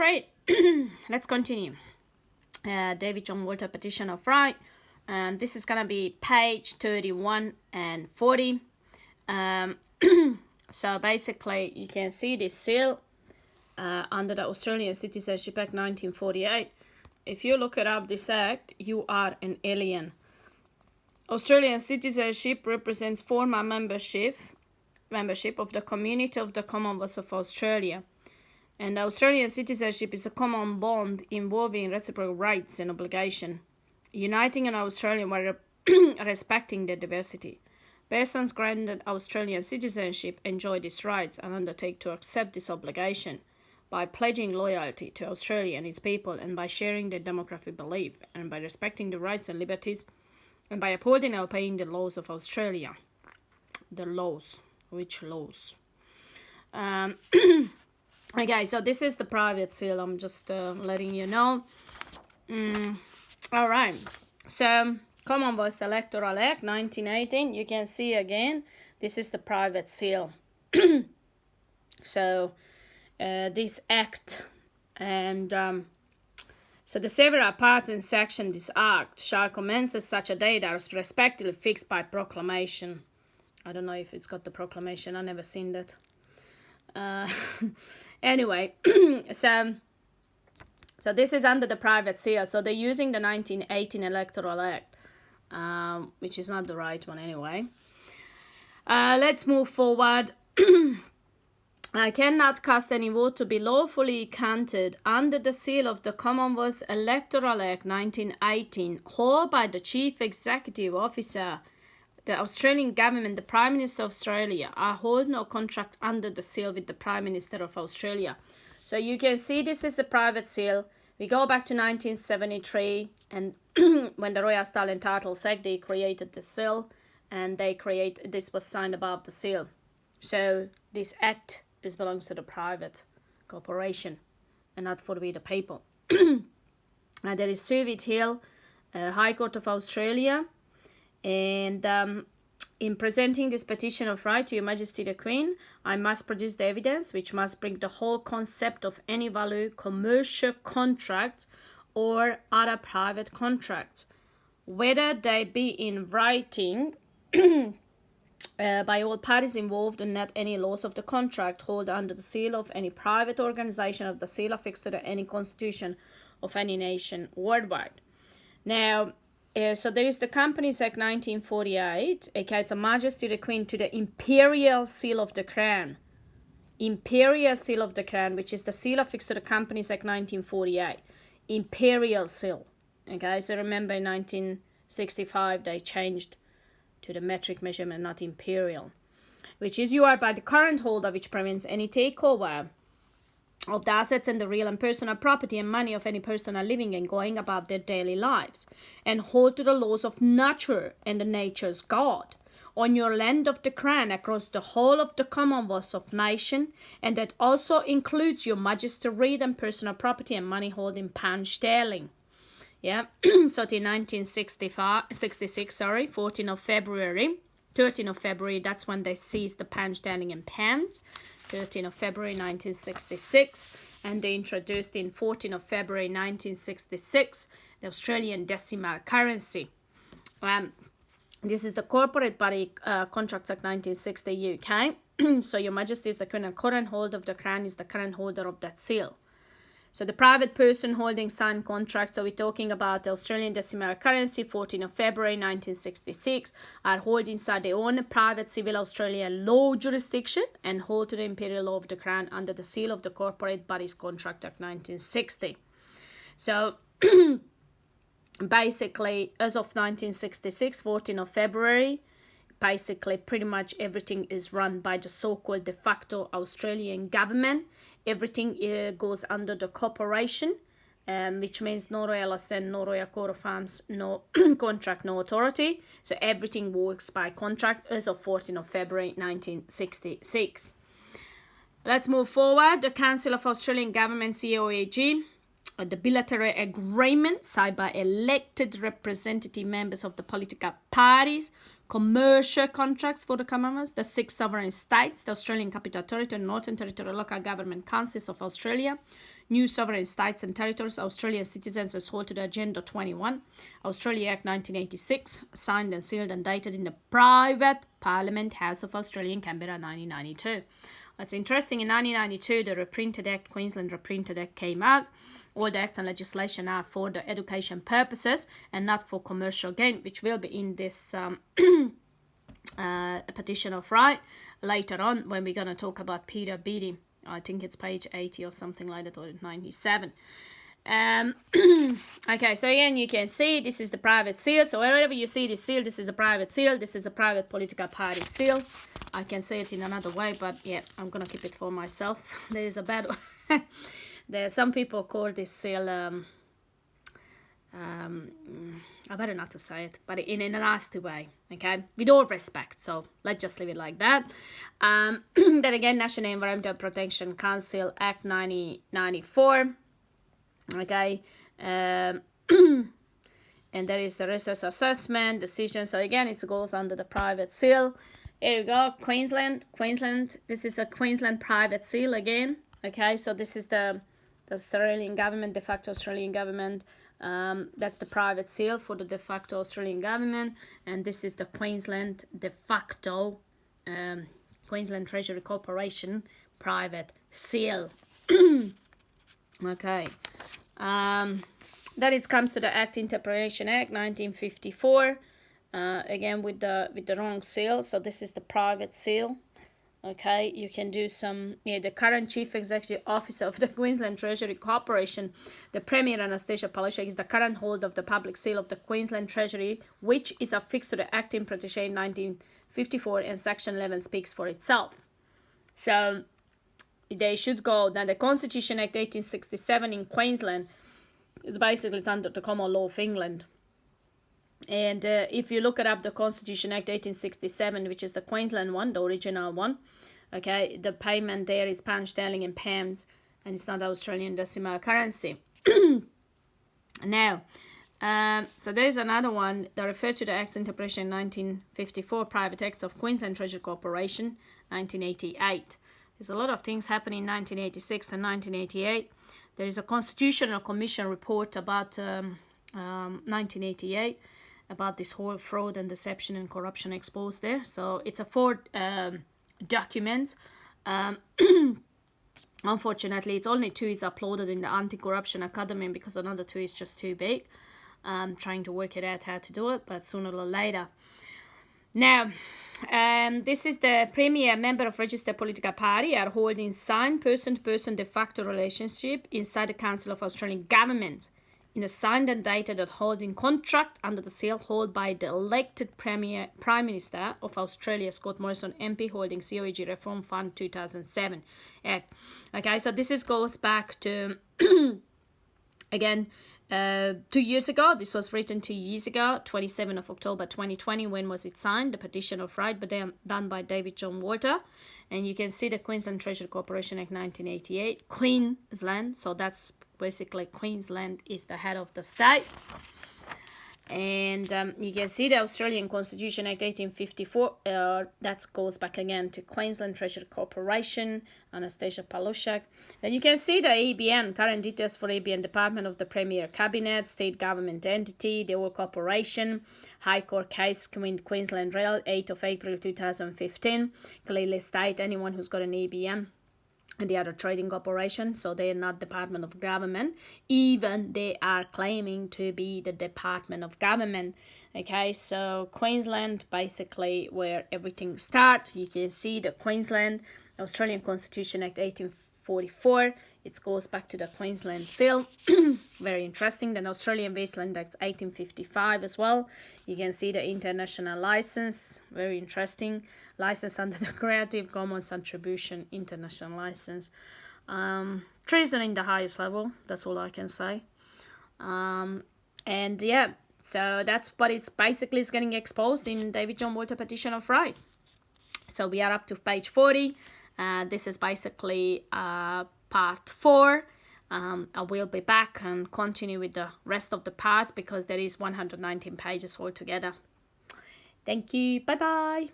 right, let's continue. David John Walter Petition of Right, and this is gonna be page 31 and 40. So basically, you can see this seal under the Australian Citizenship Act 1948. If you look it up, this act, you are an alien. Australian citizenship represents formal membership of the community of the Commonwealth of Australia. And Australian citizenship is a common bond involving reciprocal rights and obligations, uniting an Australian while respecting their diversity. Persons granted Australian citizenship enjoy these rights and undertake to accept this obligation by pledging loyalty to Australia and its people, and by sharing their demographic belief, and by respecting the rights and liberties, and by upholding and obeying the laws of Australia. The laws. Which laws? Okay, so this is the private seal. I'm just letting you know. All right. So, Commonwealth Electoral Act 1918. You can see again, this is the private seal. So, this act and so the several parts and sections this act shall commence at such a date as respectively fixed by proclamation. I don't know if it's got the proclamation. I've never seen that. Anyway, so this is under the private seal. So they're using the 1918 Electoral Act, which is not the right one anyway. Let's move forward. I cannot cast any vote to be lawfully counted under the seal of the Commonwealth Electoral Act 1918, held by the Chief Executive Officer, the Australian Government, the Prime Minister of Australia. I hold no contract under the seal with the Prime Minister of Australia. So you can see this is the private seal. We go back to 1973, and when the Royal Australian Titles Act, they created the seal, and this was signed above the seal. So this act, this belongs to the private corporation and not for we the people. And there is Survey Hill, High Court of Australia. And in presenting this petition of right to Your Majesty the Queen, I must produce the evidence which must bring the whole concept of any value commercial contracts or other private contracts, whether they be in writing by all parties involved, and not any laws of the contract hold under the seal of any private organization of the seal affixed to any constitution of any nation worldwide. Now, so there is the Companies Act 1948, okay, Her Majesty the Queen to the Imperial Seal of the Crown. Imperial Seal of the Crown, which is the seal affixed to the Companies Act 1948. Imperial Seal. Okay, so remember in 1965 they changed to the metric measurement, not imperial. Which is you are by the current holder, which prevents any takeover of the assets and the real and personal property and money of any person are living and going about their daily lives, and hold to the laws of nature and the nature's God on your land of the Crown across the whole of the Commonwealth of Nation, and that also includes Your Majesty real and personal property and money held in pound sterling. Yeah, so in 1966, 13 of February, that's when they seized the pound sterling in pounds. 13 of February 1966, and they introduced in 14 of February 1966 the Australian decimal currency. This is the Corporate Body Contracts Act 1960 UK. So Your Majesty is the current holder of the Crown, is the current holder of that seal. So the private person holding signed contract, so we're talking about the Australian decimal currency, 14 of February 1966, are held inside their own private civil Australian law jurisdiction and hold to the imperial law of the Crown under the seal of the Corporate Bodies Contract Act 1960. So basically, as of 1966, 14 of February, basically pretty much everything is run by the so-called de facto Australian government. Everything goes under the corporation, which means no royal assent, no royal court of arms, no contract, no authority. So everything works by contract as of 14 of February 1966. Let's move forward. The Council of Australian Government, COAG, the bilateral agreement signed by elected representative members of the political parties, commercial contracts for the Commonwealth, the 6 sovereign states, the Australian Capital Territory, Northern Territory Local Government Councils of Australia, new sovereign states and territories, Australian citizens as hold to the Agenda 21, Australia Act 1986, signed and sealed and dated in the private Parliament House of Australia in Canberra 1992. What's interesting, in 1992, the reprinted Act, Queensland reprinted Act came out. All the acts and legislation are for the education purposes and not for commercial gain, which will be in this petition of right later on when we're going to talk about Peter Beattie. I think it's page 80 or something like that, or 97. Okay, so again, you can see this is the private seal. So wherever you see this seal, this is a private seal. This is a private political party seal. I can say it in another way, but yeah, I'm going to keep it for myself. There is a bad one. There some people call this seal, I better not to say it, but in a nasty way, okay? With all respect, so let's just leave it like that. Then again, National Environmental Protection Council Act 1994, okay? And there is the resource assessment decision. So again, it goes under the private seal. Here you go, Queensland. This is a Queensland private seal again, okay? So this is the Australian government, de facto Australian government. That's the private seal for the de facto Australian government, and this is the Queensland de facto Queensland Treasury Corporation private seal. Okay. Then it comes to the Act Interpretation Act 1954. Again with the wrong seal. So this is the private seal. Okay, you can do some, the current Chief Executive Officer of the Queensland Treasury Corporation, the Premier Anastasia Palaszczuk, is the current holder of the public seal of the Queensland Treasury, which is affixed to the Act Interpretation 1954, and Section 11 speaks for itself. So they should go. Then the Constitution Act 1867 in Queensland is basically it's under the common law of England. And if you look it up, the Constitution Act 1867, which is the Queensland one, the original one, okay, the payment there is pound sterling and pounds, and it's not Australian decimal currency. Now, so there's another one that referred to the Act's interpretation 1954, Private Acts of Queensland Treasury Corporation, 1988. There's a lot of things happening in 1986 and 1988. There is a Constitutional Commission report about 1988. About this whole fraud and deception and corruption exposed there. So it's a 4 documents. Unfortunately, it's only 2 is uploaded in the Anti-Corruption Academy because another 2 is just too big. Trying to work it out how to do it, but sooner or later. Now, this is the premier member of registered political party are holding signed person-to-person de facto relationship inside the Council of Australian Government in a signed and dated and holding contract under the seal held by the elected Prime Minister of Australia, Scott Morrison, MP, holding COEG Reform Fund 2007 Act. Okay, so this goes back to, again, 2 years ago. This was written 2 years ago, 27th of October 2020. When was it signed? The Petition of Right, but they are done by David John Walter. And you can see the Queensland Treasury Corporation Act 1988, Queensland. So that's basically Queensland is the head of the state. And you can see the Australian Constitution Act 1854. That goes back again to Queensland Treasury Corporation, Anastasia Palaszczuk. Then you can see the ABN, current details for ABN Department of the Premier Cabinet, State Government Entity, the Oil Corporation, High Court case Queensland Rail, 8th of April 2015. Clearly state anyone who's got an ABN. And the other trading corporation, so they are not Department of Government, even they are claiming to be the Department of Government. Okay, so Queensland, basically where everything starts. You can see the Queensland, Australian Constitution Act 1844. It goes back to the Queensland seal. Very interesting. Then Australian Wasteland Act 1855 as well. You can see the international license. Very interesting. License under the Creative Commons Attribution International License. Treason in the highest level. That's all I can say. And yeah, so that's what it's basically is getting exposed in David John Walter Petition of Right. So we are up to page 40. This is basically part 4. I will be back and continue with the rest of the parts because there is 119 pages altogether. Thank you. Bye-bye.